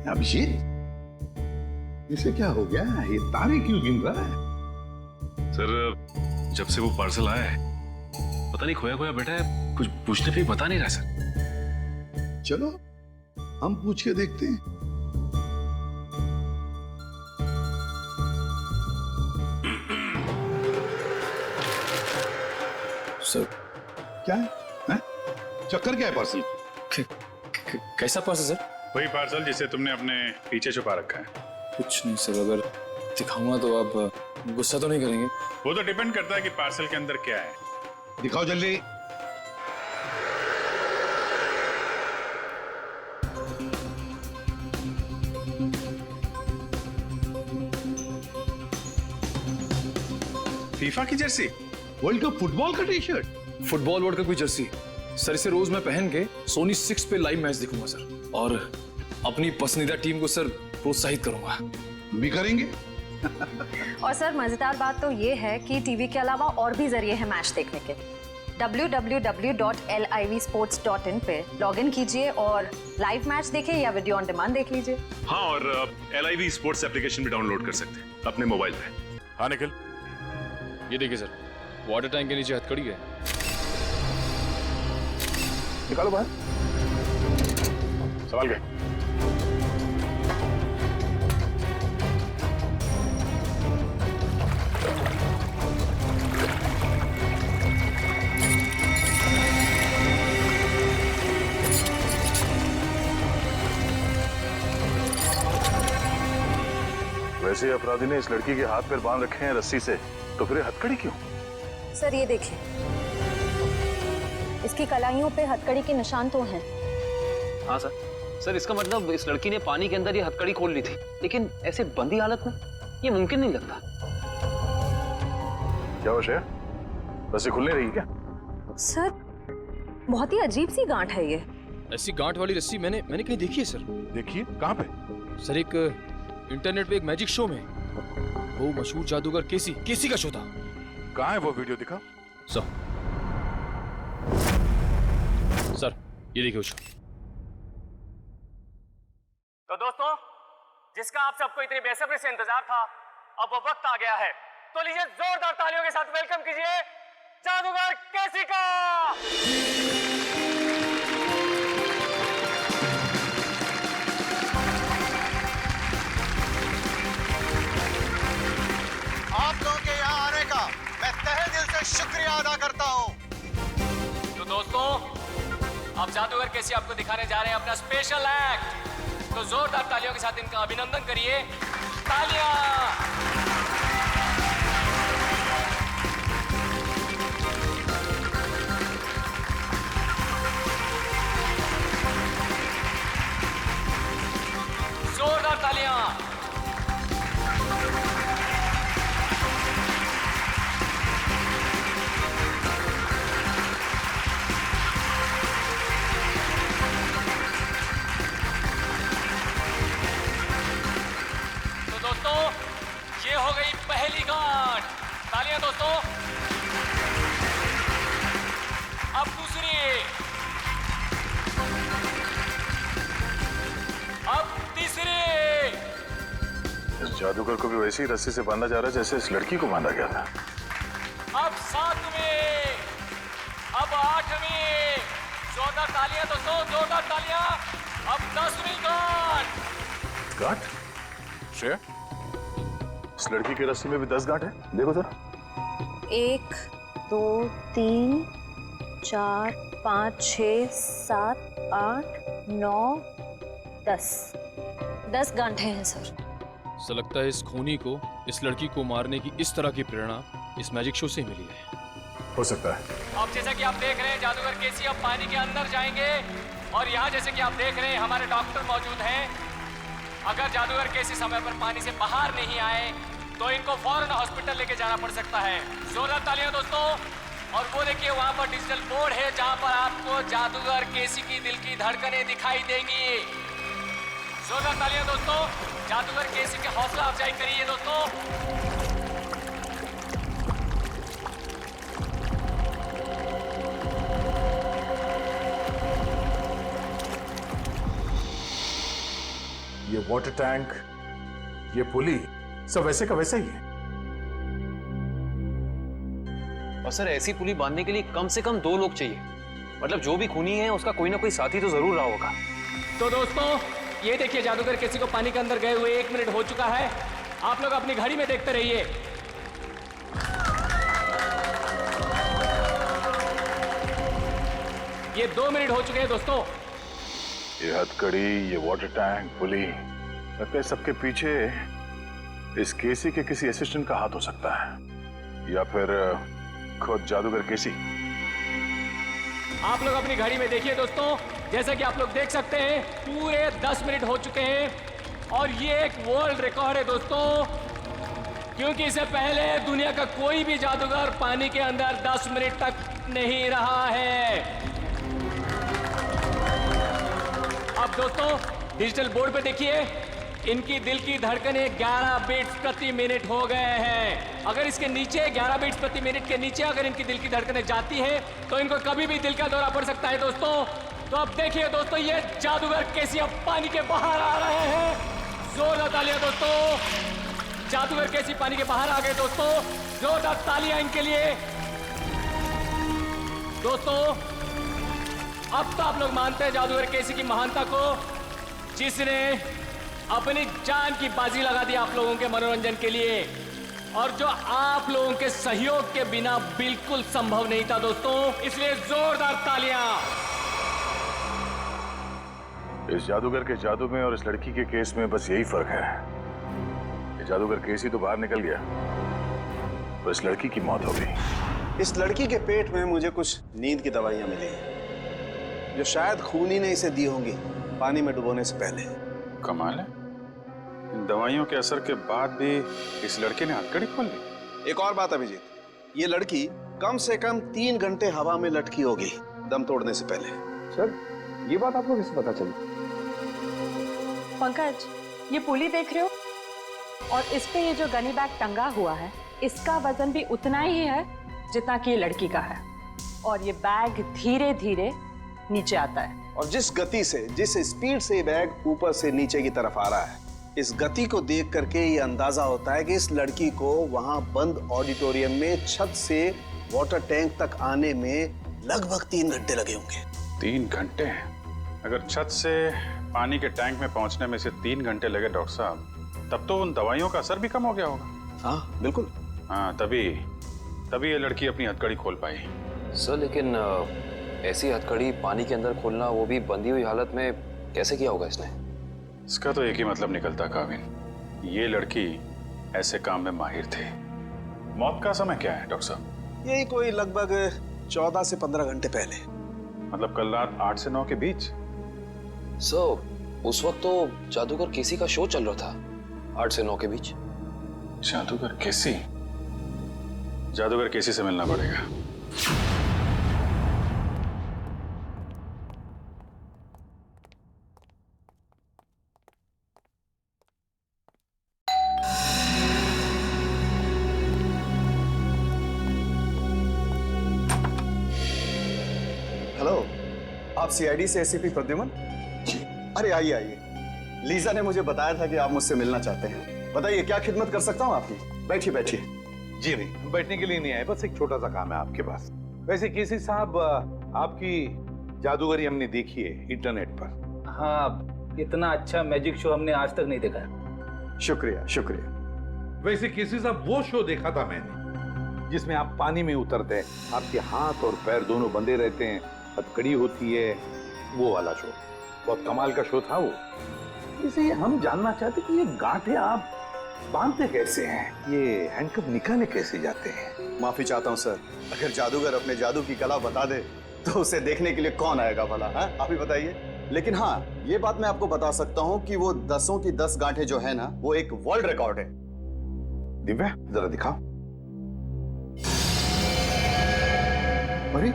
अभिषेक, इसे क्या हो गया? ये तारे क्यों गिन रहा है? सर, जब से वो पार्सल आया है पता नहीं खोया खोया बैठा है, कुछ पूछने पे बता नहीं रहा सर। चलो हम पूछ के देखते हैं। सर क्या है? चक्कर क्या है पार्सल? कैसा पार्सल सर? वही पार्सल जिसे तुमने अपने पीछे छुपा रखा है। कुछ नहीं सर, अगर दिखाऊंगा तो आप गुस्सा तो नहीं करेंगे? वो तो डिपेंड करता है कि पार्सल के अंदर क्या है। दिखाओ जल्दी। फीफा की जर्सी? वर्ल्ड कप फुटबॉल का T shirt? Football world cup की जर्सी सर, इसे रोज मैं पहन के सोनी 6 पे लाइव मैच दिखूंगा सर, और अपनी पसंदीदा टीम को सर प्रोत्साहित करूंगा। भी करेंगे। और सर मजेदार बात तो ये है कि टीवी के अलावा और भी जरिए हैं मैच देखने के। www.livsports.in पे लॉगिन कीजिए और लाइव मैच देखिए या वीडियो ऑन डिमांड देख लीजिए। हाँ, और LIV स्पोर्ट्स एप्लीकेशन भी डाउनलोड कर सकते हैं अपने मोबाइल पे। हाँ निखिल, ये देखिए सर, वाटर टैंक के नीचे हथकड़ी है। निकालो बाहर। सवाल क्या? वैसे अपराधी ने इस लड़की के हाथ पैर बांध रखे हैं रस्सी से, तो फिर हथकड़ी क्यों? सर ये देखिए, इसकी कलाइयों पे हथकड़ी के निशान तो हैं। हाँ सर, इसका मतलब इस लड़की ने पानी के अंदर ये हथकड़ी खोल ली थी, लेकिन ऐसे बंदी हालत में ये मुमकिन नहीं लगता। क्या हुआ श्रेया, रस्सी खुल नहीं रही क्या? सर बहुत ही अजीब सी गांठ है ये। ऐसी गांठ वाली रस्सी मैंने कहीं देखी है सर। देखिए कहाँ पे? सर एक इंटरनेट पे एक मैजिक शो में, वो मशहूर जादूगर केसी का शो था। कहाँ है वो वीडियो, दिखा। सर ये देखिए शो। तो दोस्तों, जिसका आप सबको इतनी बेसब्री से इंतजार था, अब वो वक्त आ गया है। तो लीजिए जोरदार तालियों के साथ वेलकम कीजिए जादूगर केसी का। आप लोगों के यहाँ आने का मैं तहे दिल से शुक्रिया अदा करता हूँ। तो दोस्तों, अब जादूगर केसी आपको दिखाने जा रहे हैं अपना स्पेशल एक्ट। तो जोरदार तालियों के साथ इनका अभिनंदन करिए। तालियां। जोरदार तालियां। तो दोस्तों, ये हो गई पहली गांठ। तालियां दोस्तों। अब दूसरी, अब तीसरी। इस जादूगर को भी वैसी ही रस्सी से बांधा जा रहा है जैसे इस लड़की को बांधा गया था। अब सातवीं, अब आठवीं। जोरदार तालियां दोस्तों, जोरदार तालियां। अब 10वीं गांठ। गांठ? श्रेया, इस लड़की की रस्सी में भी 10 गांठ है, देखो जरा। 1 2 3 4 5 6 7 8 9 10 गांठें हैं सर। ऐसा लगता है इस खूनी को इस लड़की को मारने की इस तरह की प्रेरणा इस मैजिक शो से मिली है। हो सकता है। अब जैसा कि आप देख रहे हैं जादूगर केसी अब पानी के अंदर जाएंगे, और यहाँ जैसे कि आप देख रहे हैं हमारे डॉक्टर मौजूद हैं। अगर जादूगर केसी समय पर पानी से बाहर नहीं आए तो इनको फौरन हॉस्पिटल लेके जाना पड़ सकता है। जोरदार तालियां दोस्तों। और वो देखिए वहाँ पर डिजिटल बोर्ड है जहाँ पर आपको जादूगर केसी की दिल की धड़कनें दिखाई देंगी। जोरदार तालियां दोस्तों। जादूगर केसी की हौसला अफजाई करिए दोस्तों। ये वाटर टैंक, ये पुली सब वैसे का वैसा ही है। और सर ऐसी पुली बांधने के लिए कम से कम 2 लोग चाहिए। मतलब जो भी खूनी है उसका कोई ना कोई साथी तो जरूर रहा होगा। तो दोस्तों ये देखिए जादूगर केसी को पानी के अंदर गए हुए 1 मिनट हो चुका है। आप लोग अपनी घड़ी में देखते रहिए। ये 2 मिनट हो चुके हैं दोस्तों। ये हथकड़ी, ये वाटर टैंक, पुली, लगता है सबके पीछे इस केसी के किसी असिस्टेंट का हाथ हो सकता है, या फिर खुद जादूगर केसी। आप लोग अपनी घड़ी में देखिए दोस्तों, जैसा कि आप लोग देख सकते हैं पूरे 10 मिनट हो चुके हैं और ये एक वर्ल्ड रिकॉर्ड है दोस्तों, क्योंकि इससे पहले दुनिया का कोई भी जादूगर पानी के अंदर 10 मिनट तक नहीं रहा है। अब दोस्तों डिजिटल बोर्ड पे देखिए, इनकी दिल की धड़कनें 11 बीट्स प्रति मिनट हो गए हैं। अगर इसके नीचे 11 बीट्स प्रति मिनट के नीचे अगर इनकी दिल की धड़कनें जाती हैं तो इनको कभी भी दिल का दौरा पड़ सकता है दोस्तों। तो अब देखिए दोस्तों, ये जादूगर केसी अब पानी के बाहर आ रहे हैं। जोरदार तालियां दोस्तों, जादूगर केसी पानी के बाहर आ गए दोस्तों। जोरदार तालियां इनके लिए दोस्तों। अब तो आप लोग मानते हैं जादूगर केसी की महानता को, जिसने अपनी जान की बाजी लगा दी आप लोगों के मनोरंजन के लिए, और जो आप लोगों के सहयोग के बिना बिल्कुल संभव नहीं था दोस्तों। इसलिए जोरदार तालियां। इस जादूगर के जादू में और इस लड़की के केस में बस यही फर्क है। ये जादूगर केसी तो बाहर निकल गया, तो इस लड़की की मौत हो गई। इस लड़की के पेट में मुझे कुछ नींद की दवाइयां मिली जो शायद खूनी ने इसे दी होंगी पानी में डुबोने से पहले। कमाल है, इन दवाइयों के असर के बाद भी इस लड़के ने हथकड़ी खोल ली। एक और बात अभिजीत, ये लड़की कम से कम 3 घंटे हवा में लटकी होगी दम तोड़ने से पहले। सर ये बात आपको कैसे पता चली? पंकज, ये पुली देख रहे हो और इस पे ये जो गनी बैग टंगा हुआ है, इसका वजन भी उतना ही है जितना कि ये लड़की का है, और ये बैग धीरे धीरे नीचे आता है। और जिस गति से, जिस स्पीड से बैग ऊपर से नीचे की तरफ आ रहा है, इस गति को देख करके ये अंदाजा होता है कि इस लड़की को वहां बंद ऑडिटोरियम में छत से वाटर टैंक तक आने में लगभग 3 घंटे लगे होंगे। 3 घंटे? अगर छत से पानी के टैंक में पहुंचने में से 3 घंटे लगे डॉक्टर साहब, तब तो उन दवाइयों का असर भी कम हो गया होगा। हाँ बिल्कुल। हाँ, तभी ये लड़की अपनी हथकड़ी खोल पाई। सर लेकिन ऐसी हथकड़ी पानी के अंदर खोलना, वो भी बंधी हुई हालत में, कैसे किया होगा इसने? इसका तो एक ही मतलब निकलता काविन, ये लड़की ऐसे काम में माहिर थी। मौत का समय क्या है डॉक्टर साहब? यही कोई लगभग 14 से 15 घंटे पहले। मतलब कल रात 8 से 9 के बीच? सर उस वक्त तो जादूगर केसी का शो चल रहा था, 8 से 9 के बीच। जादूगर केसी? जादूगर केसी से मिलना पड़ेगा। हेलो, आप सीआईडी से एसीपी प्रद्युमन? जी। अरे आइए आइए, लीजा ने मुझे बताया था कि आप मुझसे मिलना चाहते हैं। बताइए क्या खिदमत कर सकता हूँ आपकी। बैठिए बैठिए। जी नहीं, बैठने के लिए नहीं आए, बस एक छोटा सा काम है आपके पास। वैसे केसी साहब, आपकी जादूगरी हमने देखी है इंटरनेट पर। हाँ, इतना अच्छा मैजिक शो हमने आज तक नहीं देखा। शुक्रिया शुक्रिया। वैसे केसी साहब वो शो देखा था मैंने जिसमें आप पानी में उतरते हैं, आपके हाथ और पैर दोनों बंधे रहते हैं, हथकड़ी होती है, वो वाला शो बहुत कमाल का शो था वो। इसे हम जानना चाहते कि ये गांठें आप बांधते कैसे हैं, ये हैंडकफ निकाले कैसे जाते हैं? माफी चाहता हूँ सर, अगर जादूगर अपने जादू की कला बता दे तो उसे देखने के लिए कौन आएगा भला? हाँ आप ही बताइए। लेकिन हाँ, ये बात मैं आपको बता सकता हूँ कि वो 10 की 10 गांठें जो है ना, वो एक वर्ल्ड रिकॉर्ड है। दिव्या जरा दिखाओ। अरे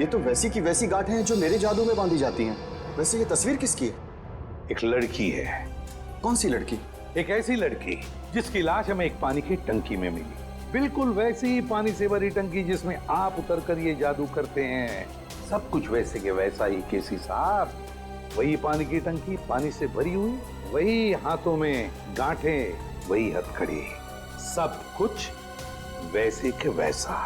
ये तो वैसी की वैसी गांठें हैं जो मेरे जादू में बांधी जाती हैं। वैसे ये तस्वीर किसकी है? एक लड़की है। कौन सी लड़की? एक ऐसी लड़की जिसकी लाश हमें एक पानी की टंकी में मिली, बिल्कुल वैसी पानी से भरी टंकी जिसमें आप उतरकर ये जादू करते हैं। सब कुछ वैसे के वैसा ही केसी साहब। वही पानी की टंकी पानी से भरी हुई, वही हाथों में गांठें, वही हथकड़ी, सब कुछ वैसे के वैसा।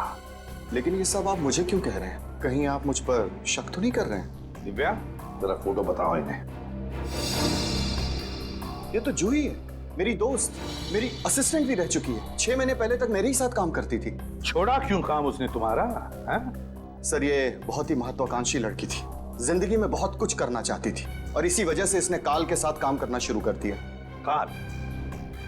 लेकिन ये सब आप मुझे क्यों कह रहे हैं? कहीं आप मुझ पर शक तो नहीं कर रहे हैं? दिव्या, जरा फोटो बताओ इन्हें। ये तो जूही है, मेरी दोस्त, मेरी असिस्टेंट भी रह चुकी है। 6 महीने पहले तक मेरे ही साथ काम करती थी। छोड़ा क्यों काम उसने तुम्हारा? सर, ये बहुत ही महत्वाकांक्षी लड़की थी, जिंदगी में बहुत कुछ करना चाहती थी और इसी वजह से इसने काल के साथ काम करना शुरू कर दिया। काल?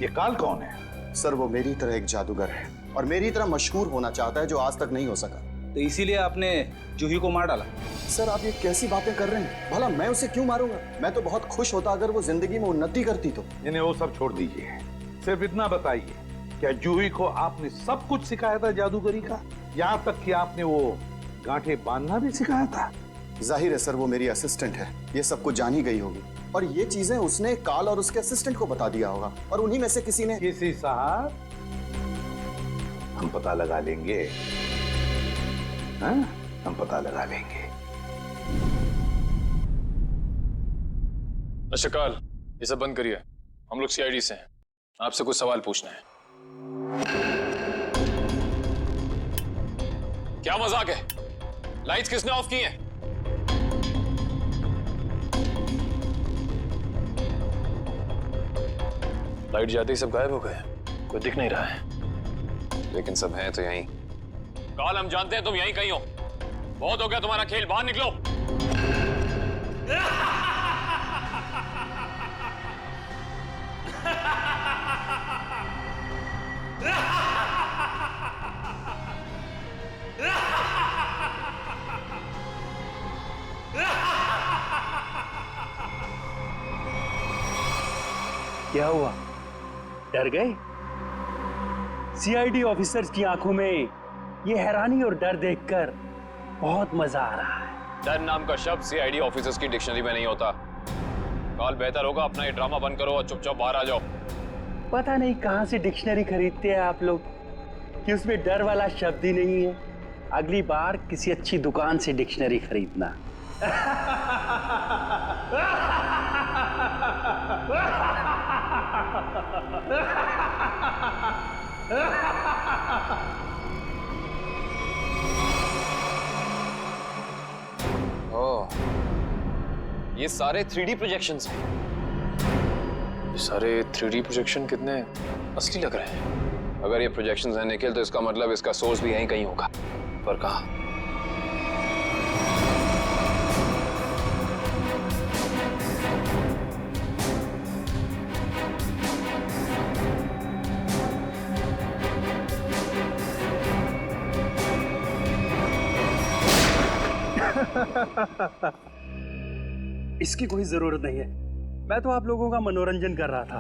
ये काल कौन है? सर, वो मेरी तरह एक जादूगर है और मेरी तरह मशहूर होना चाहता है, जो आज तक नहीं हो सका। तो इसीलिए आपने जूही को मार डाला? सर, आप ये कैसी बातें कर रहे हैं? भला मैं उसे क्यों मारूंगा? मैं तो बहुत खुश होता अगर वो जिंदगी में उन्नति करती तो। इन्हें वो सब छोड़ दीजिए, सिर्फ इतना बताइए, क्या जूही को आपने सब कुछ सिखाया था जादूगरी का? यहाँ तक कि आपने वो गांठें बांधना भी सिखाया था? जाहिर है सर, वो मेरी असिस्टेंट है, ये सब कुछ जान ही गई होगी और ये चीजें उसने काल और उसके असिस्टेंट को बता दिया होगा और उन्हीं में से किसी ने। किसी साहब, हम पता लगा लेंगे। हाँ, हम पता लगा लेंगे। अच्छा काल, ये सब बंद करिए, हम लोग सीआईडी से हैं, आपसे कुछ सवाल पूछना है। क्या मजाक है? लाइट्स किसने ऑफ की हैं? लाइट जाते ही सब गायब हो गए, कोई दिख नहीं रहा है। लेकिन सब हैं तो यहीं। काल, हम जानते हैं तुम यहीं कहीं हो, बहुत हो गया तुम्हारा खेल, बाहर निकलो। क्या हुआ, डर गए? सीआईडी ऑफिसर्स की आंखों में ये हैरानी और डर देखकर बहुत मजा आ रहा है। डर नाम का शब्द सीआईडी ऑफिसर्स की डिक्शनरी में नहीं होता। काल, बेहतर होगा अपना ये ड्रामा बंद करो और चुपचाप बाहर आ जाओ। पता नहीं कहां से डिक्शनरी खरीदते हैं आप लोग कि उसमें डर वाला शब्द ही नहीं है। अगली बार किसी अच्छी दुकान से डिक्शनरी खरीदना। ओह, ये सारे 3D प्रोजेक्शंस हैं। ये सारे 3D प्रोजेक्शन कितने असली लग रहे हैं। अगर ये प्रोजेक्शंस हैं निखिल, तो इसका मतलब इसका सोर्स भी यहीं कहीं होगा। पर कहाँ? इसकी कोई जरूरत नहीं है, मैं तो आप लोगों का मनोरंजन कर रहा था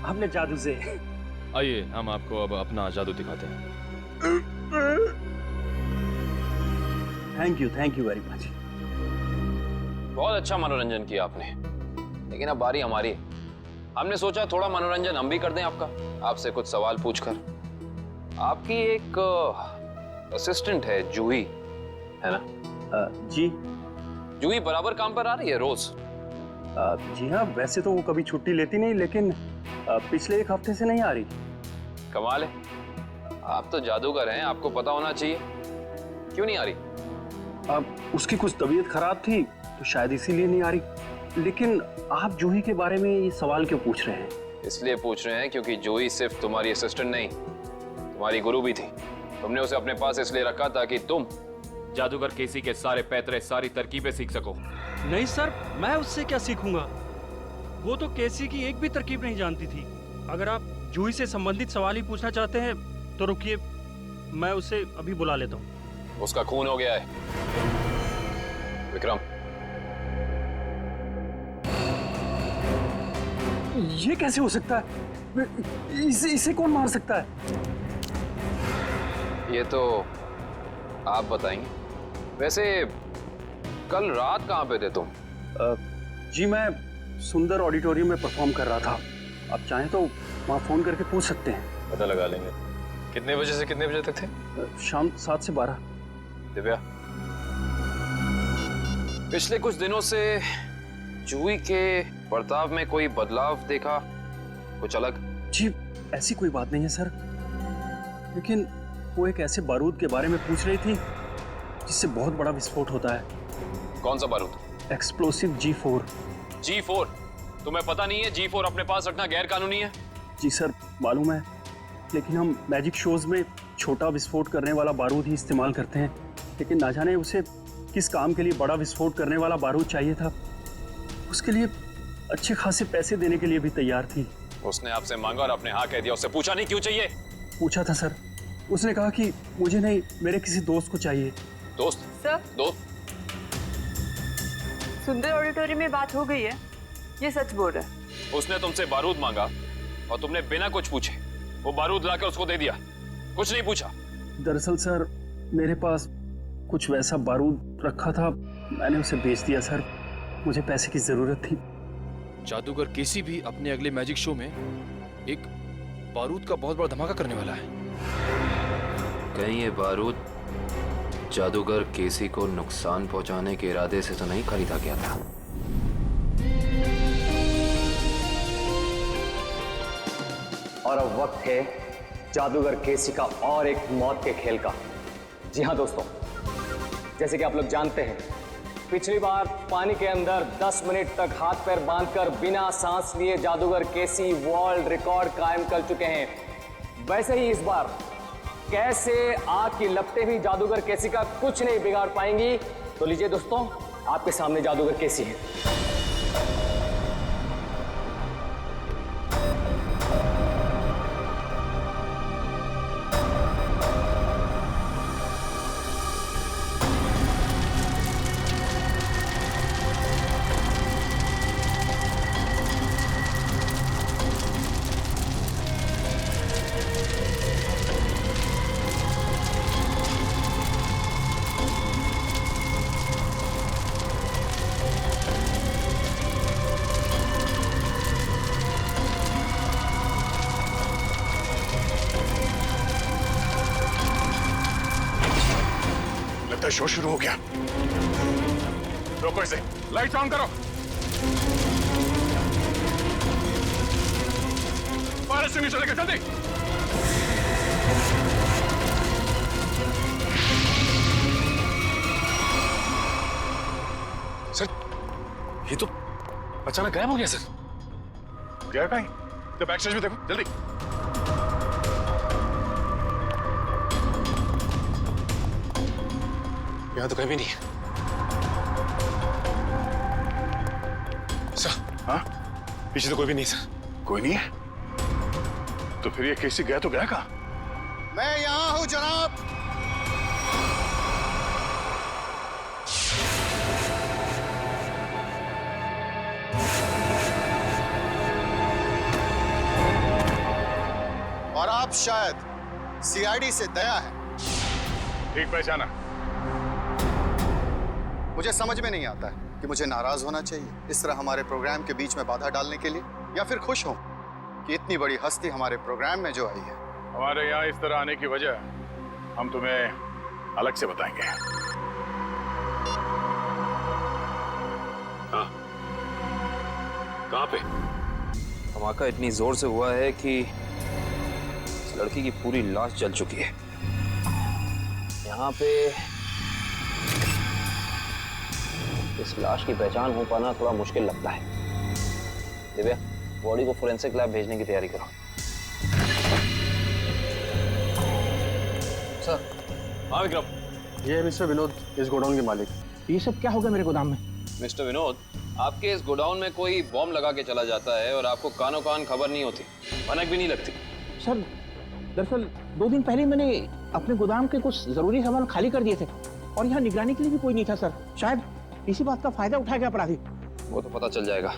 अपने जादू से। आइए, हम आपको अब अपना जादू दिखाते हैं। Thank you very much. बहुत अच्छा मनोरंजन किया आपने, लेकिन अब बारी हमारी है। हमने सोचा थोड़ा मनोरंजन हम भी कर दें आपका, आपसे कुछ सवाल पूछकर। आपकी एक असिस्टेंट है जूही, है ना? जी। जूही बराबर काम पर आ रही है रोज? जी हाँ, वैसे तो वो कभी छुट्टी लेती नहीं, लेकिन पिछले 1 हफ्ते से नहीं आ रही। कमाल है, आप तो जादूगर हैं, आपको पता होना चाहिए। क्यों नहीं आ रही? उसकी कुछ तबीयत खराब थी तो शायद इसीलिए नहीं आ रही। लेकिन आप जूही के बारे में ये सवाल क्यों पूछ रहे हैं? इसलिए पूछ रहे हैं क्योंकि जूही सिर्फ तुम्हारी असिस्टेंट नहीं, तुम्हारी गुरु भी थी। तुमने उसे अपने पास इसलिए रखा ताकि तुम जादूगर केसी के सारे पैतरे, सारी तरकीबें सीख सको। नहीं सर, मैं उससे क्या सीखूंगा? वो तो केसी की एक भी तरकीब नहीं जानती थी। अगर आप जूही से संबंधित सवाल ही पूछना चाहते हैं तो रुकिए, मैं उसे अभी बुला लेता हूँ। उसका खून हो गया है। विक्रम, ये कैसे हो सकता है? इसे कौन मार सकता है? ये तो आप बताएंगे। वैसे कल रात कहाँ पे थे तुम? जी, मैं सुंदर ऑडिटोरियम में परफॉर्म कर रहा था। आप चाहें तो वहाँ फोन करके पूछ सकते हैं। पता लगा लेंगे। कितने बजे से कितने बजे तक थे? शाम 7 से 12। दिव्या, पिछले कुछ दिनों से जूही के बर्ताव में कोई बदलाव देखा, कुछ अलग? जी ऐसी कोई बात नहीं है सर, लेकिन वो एक ऐसे बारूद के बारे में पूछ रही थी जिससे बहुत बड़ा विस्फोट होता है। कौन सा बारूद? Explosive G4। G4? तुम्हें पता नहीं है G4 अपने पास रखना गैर कानूनी है? जी सर मालूम है, लेकिन हम मैजिक शोज में छोटा विस्फोट करने वाला बारूद ही इस्तेमाल करते हैं, लेकिन ना जाने उसे किस काम के लिए बड़ा विस्फोट करने वाला बारूद चाहिए था। उसके लिए अच्छे खासे पैसे देने के लिए भी तैयार थी। उसने आपसे मांगा और आपने हाँ कह दिया, उससे पूछा नहीं क्यों चाहिए? पूछा था सर, उसने कहा कि मुझे नहीं, मेरे किसी दोस्त को चाहिए। दोस्त? सर दोस्त? सुंदर ऑडिटोरियम में बात हो गई है, ये सच बोल रहा है। उसने तुमसे बारूद मांगा और तुमने बिना कुछ पूछे वो बारूद लाकर उसको दे दिया, कुछ नहीं पूछा? दरअसल सर मेरे पास कुछ वैसा बारूद रखा था, मैंने उसे बेच दिया सर, मुझे पैसे की जरूरत थी। जादूगर केसी भी अपने अगले मैजिक शो में एक बारूद का बहुत बड़ा धमाका करने वाला है। कहीं ये बारूद जादूगर केसी को नुकसान पहुंचाने के इरादे से तो नहीं खरीदा गया था? और अब वक्त है जादूगर केसी का और एक मौत के खेल का। जी हाँ दोस्तों, जैसे कि आप लोग जानते हैं, पिछली बार पानी के अंदर 10 मिनट तक हाथ पैर बांधकर बिना सांस लिए जादूगर केसी वर्ल्ड रिकॉर्ड कायम कर चुके हैं। वैसे ही इस बार कैसे आग की लपटें भी जादूगर केसी का कुछ नहीं बिगाड़ पाएंगी। तो लीजिए दोस्तों, आपके सामने जादूगर केसी है। शो शुरू हो गया। रोको इसे, लाइट ऑन करो। फायर एक्सटिंग्विशर लेकर जल्दी। सर ये तो अचानक गायब हो गया सर। गया कहीं? तो बैक स्टेज भी देखो जल्दी। यहाँ तो कहीं भी नहीं है सर। हाँ? पीछे तो कोई भी नहीं सर। कोई नहीं है? तो फिर ये केसी गया तो गया कहाँ? मैं यहाँ हूँ जनाब। और आप शायद सीआईडी से दया है। ठीक पहचाना। मुझे समझ में नहीं आता है कि मुझे नाराज होना चाहिए इस तरह हमारे प्रोग्राम के बीच में बाधा डालने के लिए, या फिर खुश हूं कि इतनी बड़ी हस्ती हमारे प्रोग्राम में जो आई है। हमारे यहाँ इस तरह आने की वजह हम तुम्हें अलग से बताएंगे। हाँ, कहाँ पे? धमाका इतनी जोर से हुआ है कि इस लड़की की पूरी लाश जल चुकी है। यहाँ पे इस लाश की पहचान हो पाना थोड़ा मुश्किल लगता है। दिव्या, बॉडी को फोरेंसिक लैब भेजने की तैयारी करो। सर। हाँ विक्रम। ये मिस्टर विनोद, इस गोडाउन के मालिक। ये सब क्या हो गया मेरे गोदाम में? मिस्टर विनोद, आपके इस गोडाउन में कोई बॉम्ब लगा के चला जाता है और आपको कानों कान खबर नहीं होती, भनक भी नहीं लगती। सर दरअसल 2 दिन पहले मैंने अपने गोदाम के कुछ जरूरी सामान खाली कर दिए थे और यहाँ निगरानी के लिए भी कोई नहीं था सर। शायद इसी बात का फायदा उठा गया अपराधी। वो तो पता चल जाएगा।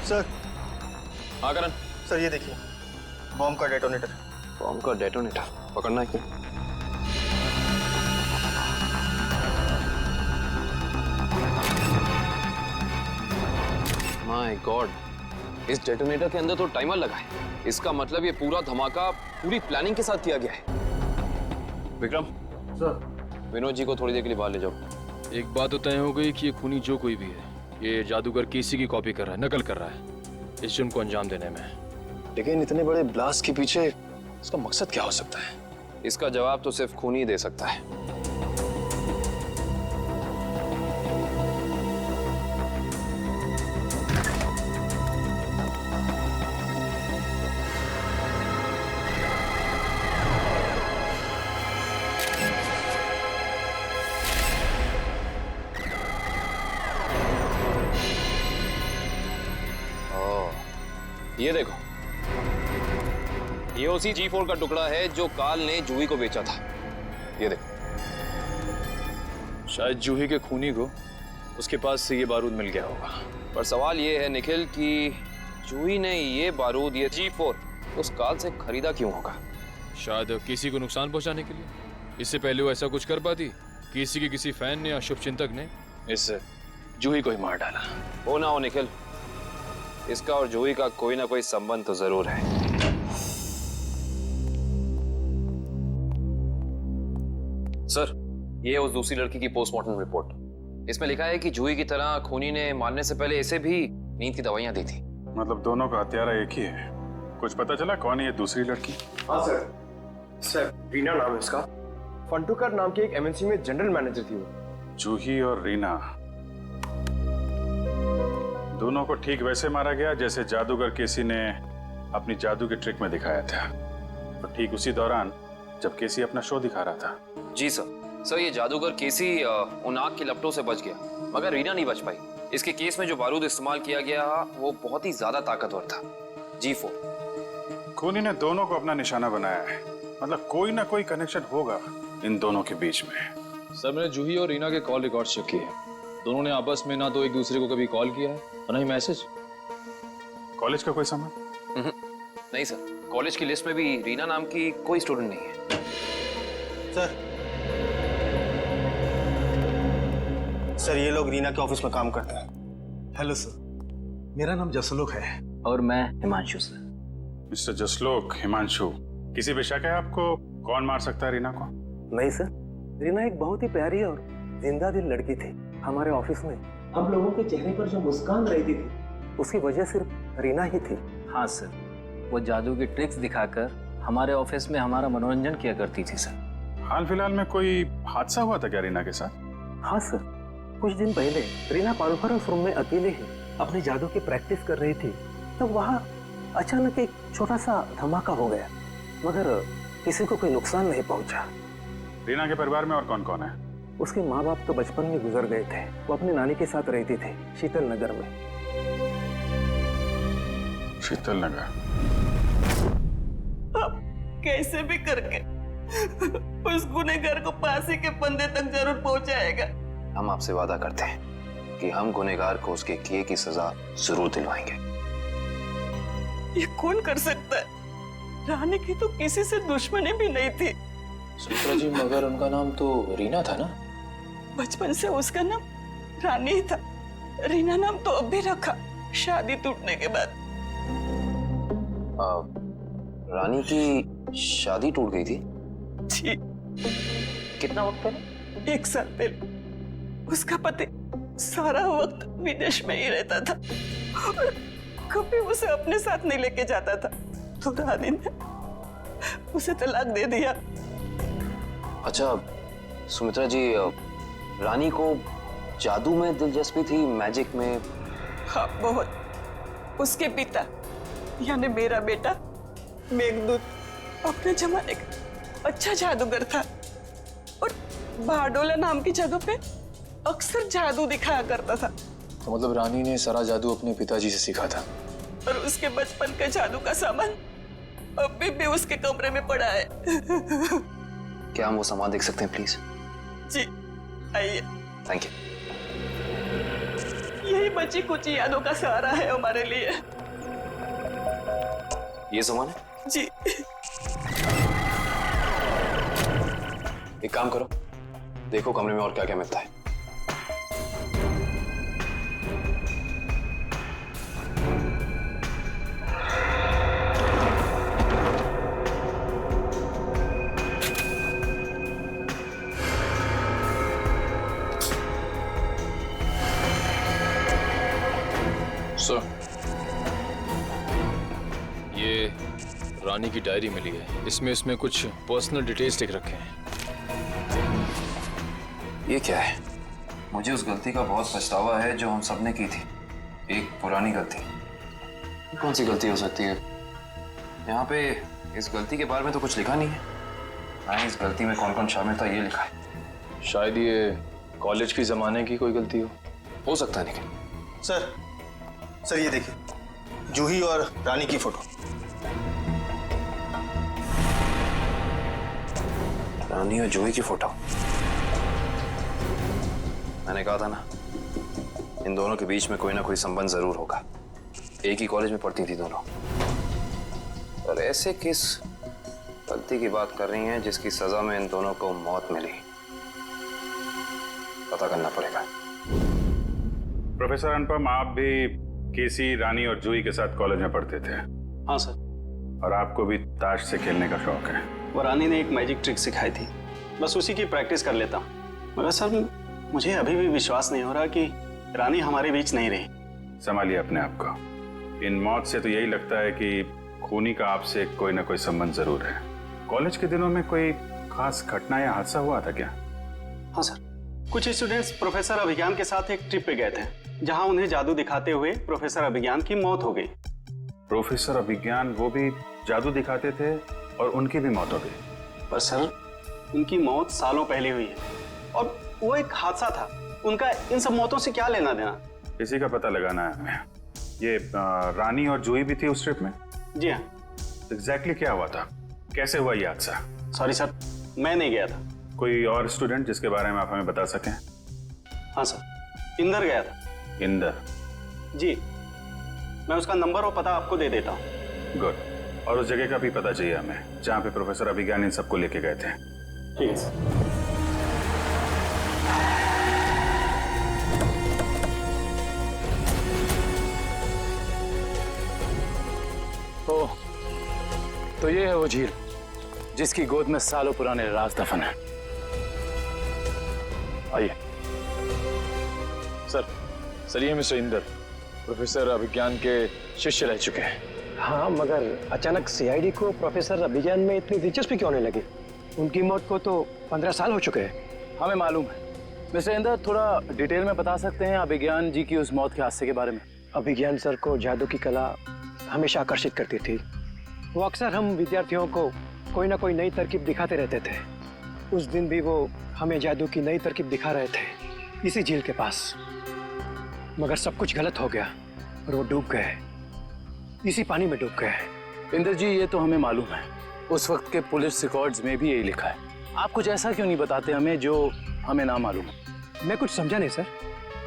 सर। हाँ करण। सर ये देखिए, बॉम्ब का डेटोनेटर। बॉम्ब का डेटोनेटर पकड़ना है क्या? माय गॉड, इस डेटोनेटर के अंदर तो टाइमर लगा है। इसका मतलब ये पूरा धमाका पूरी प्लानिंग के साथ किया गया है। विक्रम सर। विनोद जी को थोड़ी देर के लिए बाहर ले जाओ। एक बात तो तय हो गई कि ये खूनी जो कोई भी है, ये जादूगर केसी की कॉपी कर रहा है, नकल कर रहा है इस जुर्म को अंजाम देने में। लेकिन इतने बड़े ब्लास्ट के पीछे इसका मकसद क्या हो सकता है? इसका जवाब तो सिर्फ खूनी ही दे सकता है। ये देखो, ये उसी G4 का टुकड़ा है जो काल ने जूही को बेचा था। ये देखो। शायद जूही के खूनी को उसके पास से ये बारूद मिल गया होगा। पर सवाल ये है निखिल कि जूही ने ये बारूद, ये G4 उस काल से खरीदा क्यों होगा? शायद किसी को नुकसान पहुंचाने के लिए। इससे पहले वो ऐसा कुछ कर पाती? किसी के किसी फैन ने या शुभचिंतक ने इस जूही को ही मार डाला। हो ना हो निखिल, इसका और जूही का कोई ना कोई संबंध तो जरूर है। सर, ये उस दूसरी लड़की की पोस्टमार्टम रिपोर्ट। इसमें लिखा है कि जूही की तरह खूनी ने मारने से पहले इसे भी नींद की दवाइयां दी थी। मतलब दोनों का हत्यारा एक ही है। कुछ पता चला कौन है ये दूसरी लड़की? हाँ सर, रीना नाम है इसका। फंटूकर नाम की एक एमएनसी में जनरल मैनेजर थी वो। जूही और रीना दोनों को ठीक वैसे मारा गया जैसे जादूगर केसी ने अपनी जादू के ट्रिक में दिखाया था। तो ठीक उसी दौरान जब केसी अपना शो दिखा रहा था। जी सर, ये जादूगर केसी उन आग की लपटों से बच गया, मगर रीना नहीं बच पाई। इसके केस में जो बारूद इस्तेमाल किया गया वो बहुत ही ज्यादा ताकतवर था, G4। खूनी ने दोनों को अपना निशाना बनाया है। मतलब कोई ना कोई कनेक्शन होगा इन दोनों के बीच में। सर, मैंने जूही और रीना के कॉल रिकॉर्ड चेक किए। दोनों ने आपस में ना तो एक दूसरे को कभी कॉल किया है और ना ही मैसेज। कॉलेज का कोई संबंध? नहीं सर, कॉलेज की लिस्ट में भी रीना नाम की कोई स्टूडेंट नहीं है। सर ये लोग रीना के ऑफिस में काम करते हैं। हेलो सर, मेरा नाम जसलोक है। और मैं हिमांशु सर। मिस्टर जसलोक, हिमांशु, किसी पे शक है आपको? कौन मार सकता है रीना को? नहीं सर, रीना एक बहुत ही प्यारी और जिंदा दिल लड़की थी। हमारे ऑफिस में हम लोगों के चेहरे पर जो मुस्कान रहती थी उसकी वजह सिर्फ रीना ही थी। हाँ सर, वो जादू की ट्रिक्स दिखाकर हमारे ऑफिस में हमारा मनोरंजन किया करती थी सर। हाल फिलहाल में कोई हादसा हुआ था क्या रीना के साथ? हाँ सर, कुछ दिन पहले रीना कॉन्फ्रेंस रूम में अकेले ही अपने जादू की प्रैक्टिस कर रही थी, तब वहाँ अचानक एक छोटा सा धमाका हो गया, मगर किसी को कोई नुकसान नहीं पहुंचा। रीना के परिवार में और कौन कौन है? उसके माँ बाप तो बचपन में गुजर गए थे। वो अपनी नानी के साथ रहती थी शीतल नगर में। शीतल नगर? अब कैसे भी करके उस गुनहगार को फांसी के फंदे तक जरूर पहुंचाएगा। हम आपसे वादा करते हैं कि हम गुनहगार को उसके किए की सजा जरूर दिलवाएंगे। ये कौन कर सकता है? रानी की तो किसी से दुश्मनी भी नहीं थी। सुमित्रा जी, मगर उनका नाम तो रीना था ना? बचपन से उसका नाम रानी ही था। रीना नाम तो अब भी रखा, शादी टूटने के बाद। रानी की शादी टूट गई थी? जी। कितना वक्त पहले? 1 साल पहले। उसका पति सारा वक्त विदेश में ही रहता था और कभी उसे अपने साथ नहीं लेके जाता था, तो रानी ने उसे तलाक दे दिया। अच्छा सुमित्रा जी, रानी को जादू में दिलचस्पी थी, मैजिक में? हाँ बहुत। उसके पिता यानी मेरा बेटा मेघदूत अपने जमाने का अच्छा जादूगर था और बारडोला नाम की जगह पे अक्सर जादू दिखाया करता था। तो मतलब रानी ने सारा जादू अपने पिताजी से सीखा था? और उसके बचपन का जादू का सामान अभी भी उसके कमरे में पड़ा है। क्या हम वो सामान देख सकते हैं प्लीज? जी आइए। Thank you. यही बची कुछ यादों का सहारा है हमारे लिए। ये सामान है? जी। एक काम करो, देखो कमरे में और क्या क्या मिलता है। सर, ये रानी की डायरी मिली है। इसमें कुछ पर्सनल डिटेल्स लिख रखे हैं। ये क्या है? मुझे उस गलती का बहुत पछतावा है जो हम सबने की थी। एक पुरानी गलती। कौन सी गलती हो सकती है? यहाँ पे इस गलती के बारे में तो कुछ लिखा नहीं है। हाँ, इस गलती में कौन कौन शामिल था ये लिखा है। शायद ये कॉलेज की जमाने की कोई गलती हो सकता है। लेकिन सर ये देखिए, जूही और रानी की फोटो। रानी और जूही की फोटो। मैंने कहा था ना, इन दोनों के बीच में कोई ना कोई संबंध जरूर होगा। एक ही कॉलेज में पढ़ती थी दोनों। और ऐसे किस गलती की बात कर रही हैं जिसकी सजा में इन दोनों को मौत मिली? पता करना पड़ेगा। प्रोफेसर अनुपम, आप भी केसी, रानी और जूही के साथ कॉलेज में पढ़ते थे? हाँ सर। और आपको भी ताश से खेलने का शौक है? वो रानी ने एक मैजिक ट्रिक सिखाई थी, बस उसी की प्रैक्टिस कर लेता हूँ। मगर सर, मुझे अभी भी विश्वास नहीं हो रहा कि रानी हमारे बीच नहीं रही। संभालिए अपने आप को। इन मौत से तो यही लगता है कि खूनी का आपसे कोई ना कोई संबंध जरूर है। कॉलेज के दिनों में कोई खास घटना या हादसा हुआ था क्या? हाँ सर, कुछ स्टूडेंट्स प्रोफेसर अभिज्ञान के साथ एक ट्रिप पे गए थे, जहां उन्हें जादू दिखाते हुए प्रोफेसर अभिज्ञान की मौत हो गई। प्रोफेसर अभिज्ञान वो भी जादू दिखाते थे और उनकी भी मौत हो गई? पर सर, उनकी मौत सालों पहले हुई है और वो एक हादसा था। उनका इन सब मौतों से क्या लेना देना? इसी का पता लगाना है हमें। ये रानी और जूही भी थी उस ट्रिप में? जी हाँ। एग्जैक्टली क्या हुआ था? कैसे हुआ ये हादसा? सॉरी सर, मैं नहीं गया था। कोई और स्टूडेंट जिसके बारे में आप हमें बता सकें? हाँ सर, इंदर गया था। इंदर? जी, मैं उसका नंबर और पता आपको दे देता हूँ। गुड। और उस जगह का भी पता चाहिए हमें जहाँ पे प्रोफेसर अभिज्ञान इन सबको लेके गए थे। ठीक है सर। तो ये है वो झील जिसकी गोद में सालों पुराने राज दफन है। आइए। सर ये मिस्टर इंदर प्रोफेसर अभिज्ञान के शिष्य रह चुके हैं। हाँ, मगर अचानक सीआईडी को प्रोफेसर अभिज्ञान में इतनी दिलचस्पी क्यों नहीं लगी? उनकी मौत को तो 15 साल हो चुके हैं। हमें मालूम है। मिस्टर इंदर, थोड़ा डिटेल में बता सकते हैं अभिज्ञान जी की उस मौत के हादसे के बारे में? अभिज्ञान सर को जादू की कला हमेशा आकर्षित करती थी। वो अक्सर हम विद्यार्थियों को कोई ना कोई नई तरकीब दिखाते रहते थे। उस दिन भी वो हमें जादू की नई तरकीब दिखा रहे थे इसी झील के पास। मगर सब कुछ गलत हो गया और वो डूब गए, इसी पानी में डूब गए। इंदर जी, ये तो हमें मालूम है। उस वक्त के पुलिस रिकॉर्ड्स में भी यही लिखा है। आप कुछ ऐसा क्यों नहीं बताते हमें जो हमें ना मालूम? मैं कुछ समझा नहीं सर।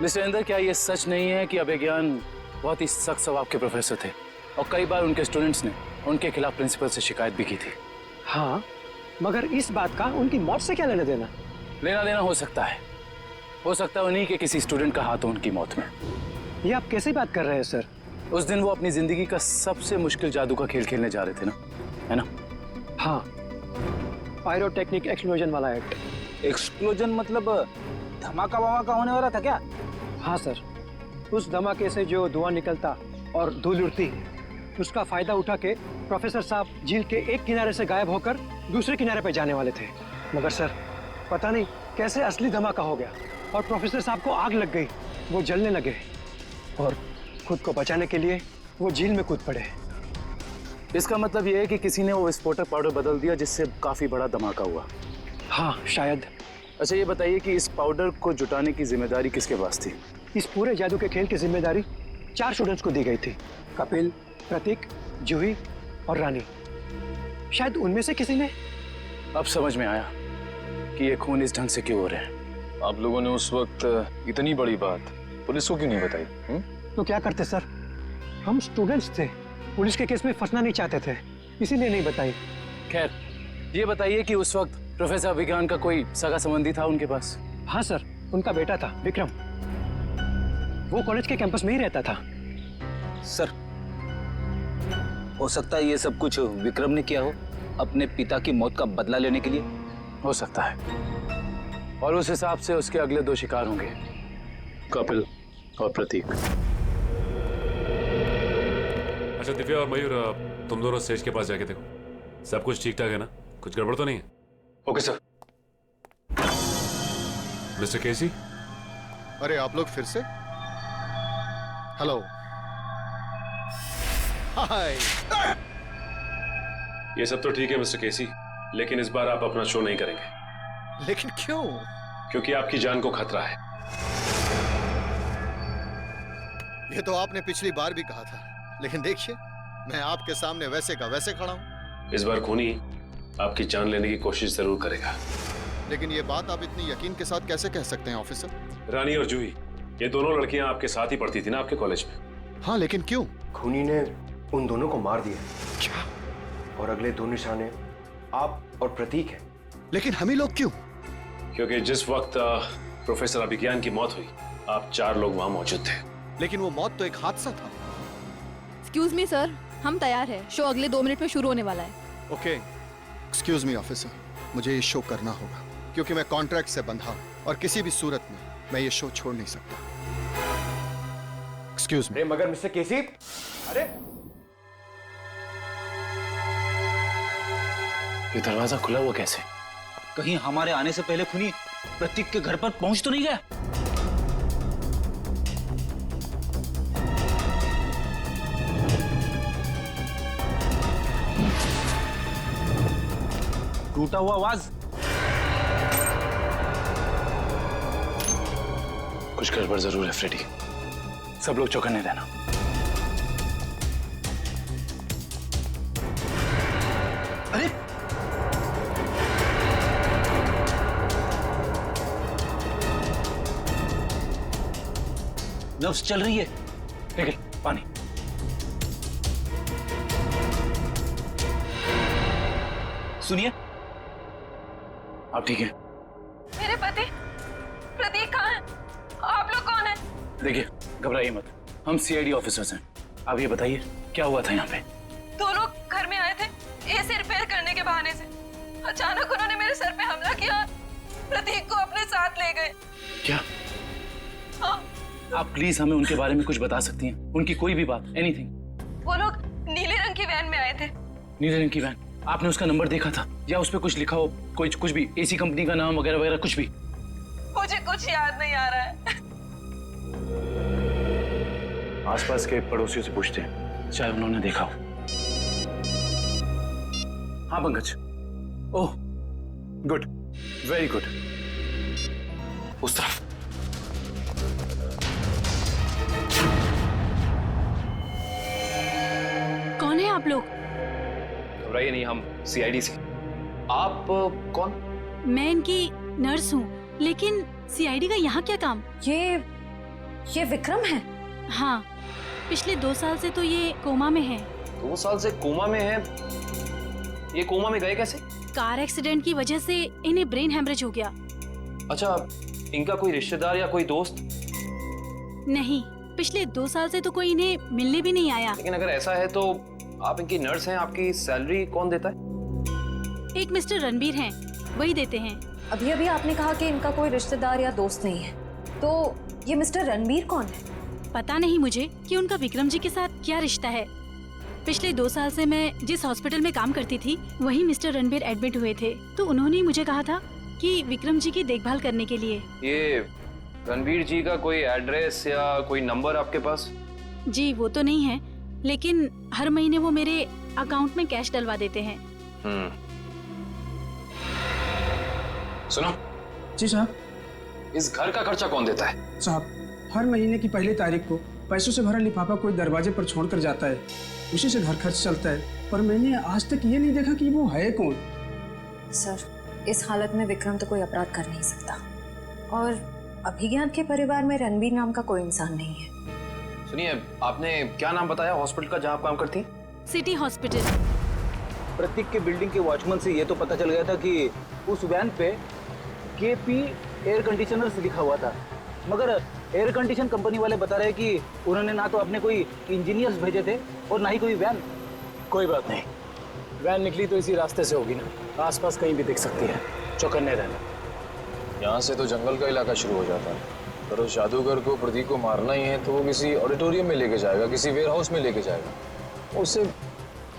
मिस्टर इंदर, क्या ये सच नहीं है कि अभिज्ञान बहुत ही सख्त स्वभाव के प्रोफेसर थे और कई बार उनके स्टूडेंट्स ने उनके खिलाफ प्रिंसिपल से शिकायत भी की थी? हाँ, मगर इस बात का उनकी मौत से क्या लेना देना? लेना देना हो सकता है उन्हीं के किसी स्टूडेंट का हाथ हो उनकी मौत में। ये आप कैसे बात कर रहे हैं सर? उस दिन वो अपनी जिंदगी का सबसे मुश्किल जादू का खेल खेलने जा रहे थे ना, है ना? हाँ, पायरोटेक्निक एक्सप्लोजन वाला एक्ट। एक्सप्लोजन मतलब धमाका वमाका होने वाला था क्या? हाँ सर, उस धमाके से जो धुआं निकलता और धूल उड़ती, उसका फायदा उठा के प्रोफेसर साहब झील के एक किनारे से गायब होकर दूसरे किनारे पे जाने वाले थे। मगर सर, पता नहीं कैसे असली धमाका हो गया और प्रोफेसर साहब को आग लग गई। वो जलने लगे और खुद को बचाने के लिए वो झील में कूद पड़े। इसका मतलब ये है कि किसी ने वो विस्फोटक पाउडर बदल दिया जिससे काफी बड़ा धमाका हुआ। हाँ, शायद। अच्छा, ये बताइए कि इस पाउडर को जुटाने की जिम्मेदारी किसके पास थी? इस पूरे जादू के खेल की जिम्मेदारी 4 स्टूडेंट्स को दी गई थी। कपिल, प्रतीक, जूही और रानी। शायद उनमें से किसी ने। अब समझ में आया कि ये खून इस ढंग से क्यों हो रहे हैं। आप लोगों ने उस वक्त इतनी बड़ी बात पुलिस को क्यों नहीं बताई? तो क्या करते सर, हम स्टूडेंट्स थे, पुलिस के केस में फंसना नहीं चाहते थे, इसीलिए नहीं बताई। खैर, ये बताइए कि उस वक्त प्रोफेसर अभिज्ञान का कोई सगा संबंधी था उनके पास? हाँ सर, उनका बेटा था विक्रम। वो कॉलेज के कैंपस में ही रहता था। सर, हो सकता है ये सब कुछ विक्रम ने किया हो अपने पिता की मौत का बदला लेने के लिए। हो सकता है, और उस हिसाब से उसके अगले 2 शिकार होंगे, कपिल और प्रतीक। अच्छा दिव्या और मयूर, तुम दोनों स्टेज के पास जाके देखो सब कुछ ठीक ठाक है ना, कुछ गड़बड़ तो नहीं है? Okay sir. मिस्टर केसी। अरे आप लोग फिर से? हेलो। हाय। ये सब तो ठीक है मिस्टर केसी, लेकिन इस बार आप अपना शो नहीं करेंगे। लेकिन क्यों? क्योंकि आपकी जान को खतरा है। ये तो आपने पिछली बार भी कहा था, लेकिन देखिए मैं आपके सामने वैसे का वैसे खड़ा हूं। इस बार खूनी आपकी जान लेने की कोशिश जरूर करेगा। लेकिन ये बात आप इतनी यकीन के साथ कैसे कह सकते हैं ऑफिसर? रानी और जूही, ये दोनों लड़कियां आपके साथ ही पढ़ती थी ना आपके कॉलेज में? हाँ, लेकिन क्यों? खूनी ने उन दोनों को मार दिया। क्या? और अगले 2 निशाने आप और प्रतीक हैं। लेकिन हम ही लोग क्यों? क्योंकि जिस वक्त प्रोफेसर अभिज्ञान की मौत हुई, आप 4 लोग वहां मौजूद थे। लेकिन वो मौत तो एक हादसा था। एक्सक्यूज मी सर, हम तैयार हैं। शो अगले 2 मिनट में शुरू होने वाला है। ओके, एक्सक्यूज मी ऑफिसर, मुझे ये शो करना होगा क्योंकि मैं कॉन्ट्रैक्ट से बंधा हूं और किसी भी सूरत में मैं ये शो छोड़ नहीं सकता। Excuse me. मगर मिस्टर केसी, अरे ये दरवाजा खुला हुआ कैसे? कहीं हमारे आने से पहले खूनी प्रतीक के घर पर पहुंच तो नहीं गया? टूटा हुआ आवाज। कुछ गड़बड़ जरूर है फ्रेडी, सब लोग चौकन्ने रहना। अरे नर्व्स चल रही है। निकल पानी। सुनिए, आप ठीक हैं? मेरे पति प्रतीक कहाँ है? आप लोग कौन हैं? देखिए घबराइए मत, हम सीआईडी ऑफिसर्स हैं। आप ये बताइए क्या हुआ था यहाँ पे? 2 लोग घर में आए थे एसी रिपेयर करने के बहाने से। अचानक उन्होंने मेरे सर पे हमला किया, प्रतीक को अपने साथ ले गए। क्या? हाँ। आप प्लीज हमें उनके बारे में कुछ बता सकती हैं? उनकी कोई भी बात, एनीथिंग। वो लोग नीले रंग की वैन में आए थे। नीले रंग की वैन? आपने उसका नंबर देखा था या उस पर कुछ लिखा हो? कुछ भी, एसी कंपनी का नाम वगैरह वगैरह कुछ भी? मुझे कुछ याद नहीं आ रहा है। आसपास के पड़ोसियों से पूछते हैं, शायद उन्होंने देखा हो। हाँ Pankaj. Oh good, very good. उस तरफ। कौन है आप लोग? घबराइए नहीं, हम सीआईडी से। आप कौन? मैं इनकी नर्स हूँ, लेकिन सीआईडी का यहाँ क्या काम? ये विक्रम है? हाँ, पिछले 2 साल से तो ये कोमा में है। 2 साल से कोमा में है? ये कोमा में गए कैसे? कार एक्सीडेंट की वजह से इन्हें ब्रेन हेमरेज हो गया। अच्छा, इनका कोई रिश्तेदार या कोई दोस्त? नहीं, पिछले 2 साल से तो कोई इन्हें मिलने भी नहीं आया। लेकिन अगर ऐसा है तो आप इनकी नर्स हैं, आपकी सैलरी कौन देता है? एक मिस्टर रणबीर हैं, वही देते हैं। अभी अभी आपने कहा कि इनका कोई रिश्तेदार या दोस्त नहीं है, तो ये मिस्टर रणबीर कौन है? पता नहीं मुझे कि उनका विक्रम जी के साथ क्या रिश्ता है। पिछले 2 साल से मैं जिस हॉस्पिटल में काम करती थी, वहीं मिस्टर रणबीर एडमिट हुए थे, तो उन्होंने ही मुझे कहा था कि विक्रम जी की देखभाल करने के लिए। ये रणबीर जी का कोई एड्रेस या कोई नंबर आपके पास? जी वो तो नहीं है, लेकिन हर महीने वो मेरे अकाउंट में कैश डलवा देते हैं। सुनो जी साहब। इस घर का खर्चा कौन देता है? साहब, हर महीने की पहली तारीख को पैसों से भरा लिफाफा कोई दरवाजे पर छोड़कर जाता है, उसी से घर खर्च चलता है। पर मैंने आज तक ये नहीं देखा कि वो है कौन। सर, इस हालत में विक्रम तो कोई अपराध कर नहीं सकता, और अभिज्ञान के परिवार में रणबीर नाम का कोई इंसान नहीं है। सुनिए, आपने क्या नाम बताया हॉस्पिटल का जहाँ आप काम करती? City hospital. प्रतीक के बिल्डिंग के वॉचमैन से ये तो पता चल गया था कि उस वैन पे केपी एयर कंडीशनर्स लिखा हुआ था, मगर एयर कंडीशन कंपनी वाले बता रहे कि उन्होंने ना तो अपने कोई इंजीनियर्स भेजे थे और ना ही कोई वैन। कोई बात नहीं, वैन निकली तो इसी रास्ते से होगी ना, आसपास कहीं भी दिख सकती है। चौकन्ने रहना। यहाँ से तो जंगल का इलाका शुरू हो जाता है, पर उस जादूगर को प्रतीक को मारना ही है तो वो किसी ऑडिटोरियम में लेके जाएगा, किसी वेयर हाउस में लेके जाएगा। उसे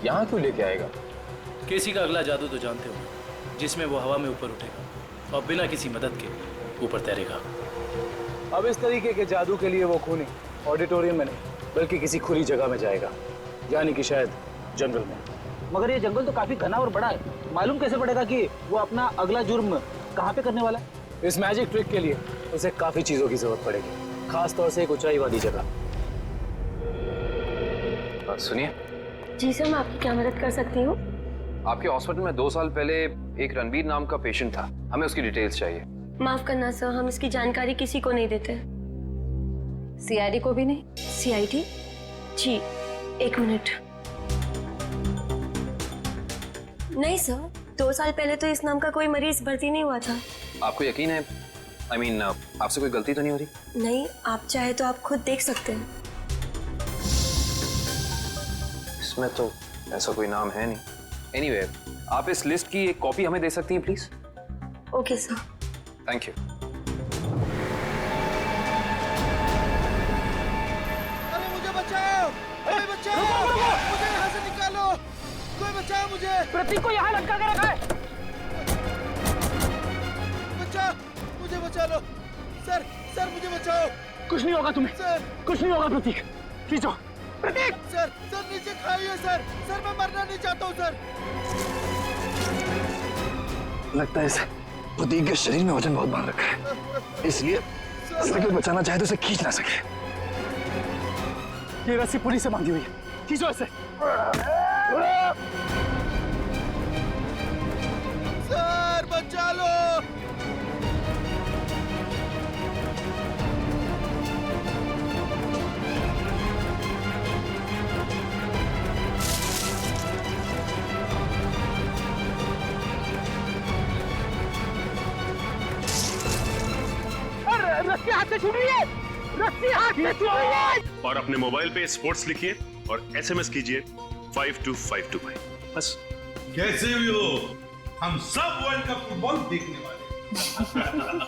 यहाँ क्यों लेके आएगा? केसी का अगला जादू तो जानते हो, जिसमें वो हवा में ऊपर उठेगा और बिना किसी मदद के ऊपर तैरेगा। अब इस तरीके के जादू के लिए वो खूनी ऑडिटोरियम में नहीं बल्कि किसी खुली जगह में जाएगा, यानी कि शायद जंगल में। मगर ये जंगल तो काफी घना और बड़ा है, मालूम कैसे पड़ेगा कि वो अपना अगला जुर्म कहाँ पे करने वाला है? इस मैजिक ट्रिक के लिए उसे काफी चीजों की जरूरत पड़ेगी, खास तौर से एक ऊंचाई वाली जगह। सुनिए जी सर, मैं आपकी क्या मदद कर सकती हूँ? आपके हॉस्पिटल में 2 साल पहले एक रणबीर नाम का पेशेंट था, हमें उसकी डिटेल्स चाहिए। माफ करना सर, हम इसकी जानकारी किसी को नहीं देते। सीआईडी को भी नहीं? सीआईडी? जी, 1 मिनट। नहीं सर, 2 साल पहले तो इस नाम का कोई मरीज भर्ती नहीं हुआ था। आपको यकीन है? I mean, आपसे कोई गलती तो नहीं हो रही? नहीं, आप चाहे तो आप खुद देख सकते हैं। इसमें तो ऐसा कोई नाम है नहीं। Anyway, आप इस लिस्ट की एक कॉपी हमें दे सकती हैं please? Okay sir. Thank you. अरे मुझे बचाओ! अरे बचाओ! मुझे यहाँ से निकालो! कोई बचाओ मुझे! प्रतीक को यहाँ लटका के रखा है। बचाओ! मुझे बचा लो! सर, सर मुझे बचाओ! कुछ नहीं होगा तुम्हें। सर! कुछ नहीं होगा प्रतीक। खींचो। प्रतीक! सर, सर नीचे खाइए सर! सर मैं मरना नहीं चाहता हूँ सर! लगता है इसे प्रतीक के शरीर में वजन बहुत बांध रखा है, इसलिए अगर बचाना चाहे तो इसे खींच ना सके। ये रस्सी पुलिस से बांधी हुई है, खींचो इसे। सर बचा लो! रस्सी हाथ से छूट रही है, रस्सी हाथ से छूट रही है। और अपने मोबाइल पे स्पोर्ट्स लिखिए और SMS कीजिए 5252 भाई, बस। कैसे भी हो, हम सब वर्ल्ड कप फुटबॉल देखने वाले हैं।